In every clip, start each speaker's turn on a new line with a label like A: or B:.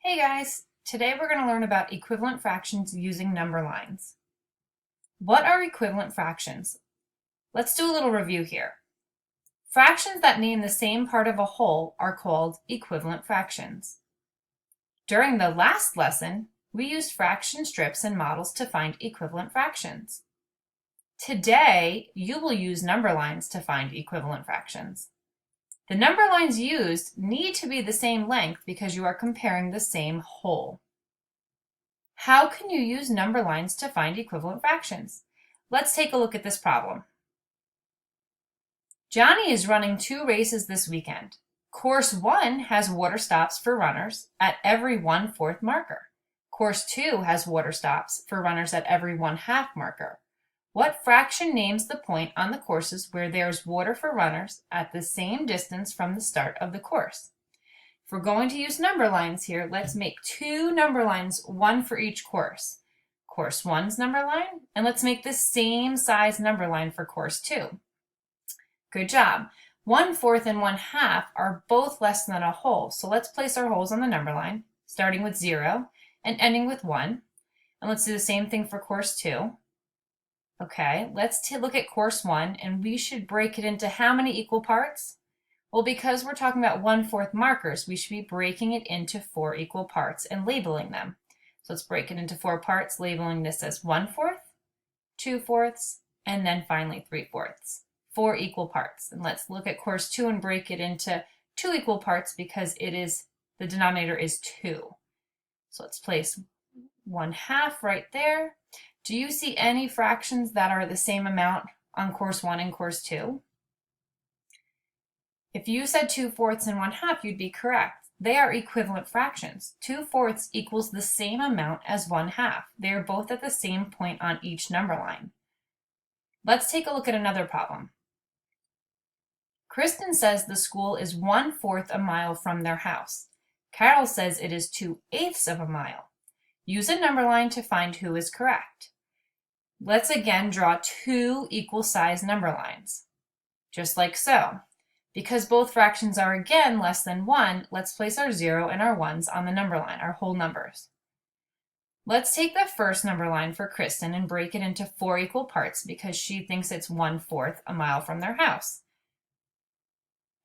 A: Hey guys, today we're going to learn about equivalent fractions using number lines. What are equivalent fractions? Let's do a little review here. Fractions that name the same part of a whole are called equivalent fractions. During the last lesson, we used fraction strips and models to find equivalent fractions. Today, you will use number lines to find equivalent fractions. The number lines used need to be the same length because you are comparing the same whole. How can you use number lines to find equivalent fractions? Let's take a look at this problem. Johnny is running 2 races this weekend. Course 1 has water stops for runners at every 1/4 marker. Course 2 has water stops for runners at every 1/2 marker. What fraction names the point on the courses where there's water for runners at the same distance from the start of the course? If we're going to use number lines here, let's make 2 number lines, one for each course. Course 1's number line, and let's make the same size number line for course 2. Good job. 1/4 and 1/2 are both less than a whole, so let's place our wholes on the number line, starting with 0 and ending with 1. And let's do the same thing for course 2. Okay, let's look at course 1, and we should break it into how many equal parts? Well, because we're talking about 1/4 markers, we should be breaking it into 4 equal parts and labeling them. So let's break it into 4 parts, labeling this as 1/4, 2/4, and then finally 3/4. 4 equal parts. And let's look at course 2 and break it into 2 equal parts because the denominator is 2. So let's place 1/2 right there. Do you see any fractions that are the same amount on course 1 and course 2? If you said 2/4 and 1/2, you'd be correct. They are equivalent fractions. 2/4 equals the same amount as 1/2. They are both at the same point on each number line. Let's take a look at another problem. Kristen says the school is 1/4 a mile from their house. Carol says it is 2/8 of a mile. Use a number line to find who is correct. Let's again draw 2 equal size number lines, just like so. Because both fractions are again less than 1, let's place our 0 and our 1's on the number line, our whole numbers. Let's take the first number line for Kristen and break it into 4 equal parts because she thinks it's 1/4 a mile from their house.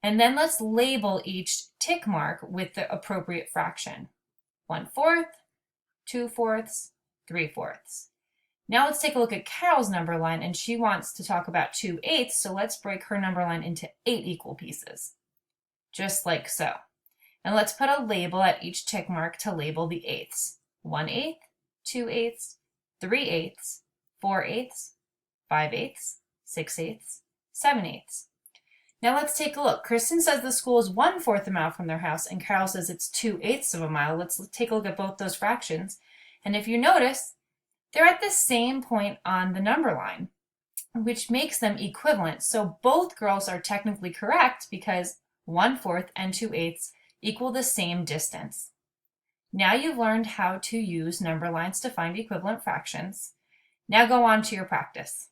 A: And then let's label each tick mark with the appropriate fraction. 1/4, 2/4, 3/4. Now let's take a look at Carol's number line, and she wants to talk about 2/8, so let's break her number line into 8 equal pieces, just like so. And let's put a label at each tick mark to label the eighths. 1/8, 2/8, 3/8, 4/8, 5/8, 6/8, 7/8. Now let's take a look. Kristen says the school is 1/4 a mile from their house, and Carol says it's 2/8 of a mile. Let's take a look at both those fractions. And if you notice, they're at the same point on the number line, which makes them equivalent. So both girls are technically correct because 1/4 and 2/8 equal the same distance. Now you've learned how to use number lines to find equivalent fractions. Now go on to your practice.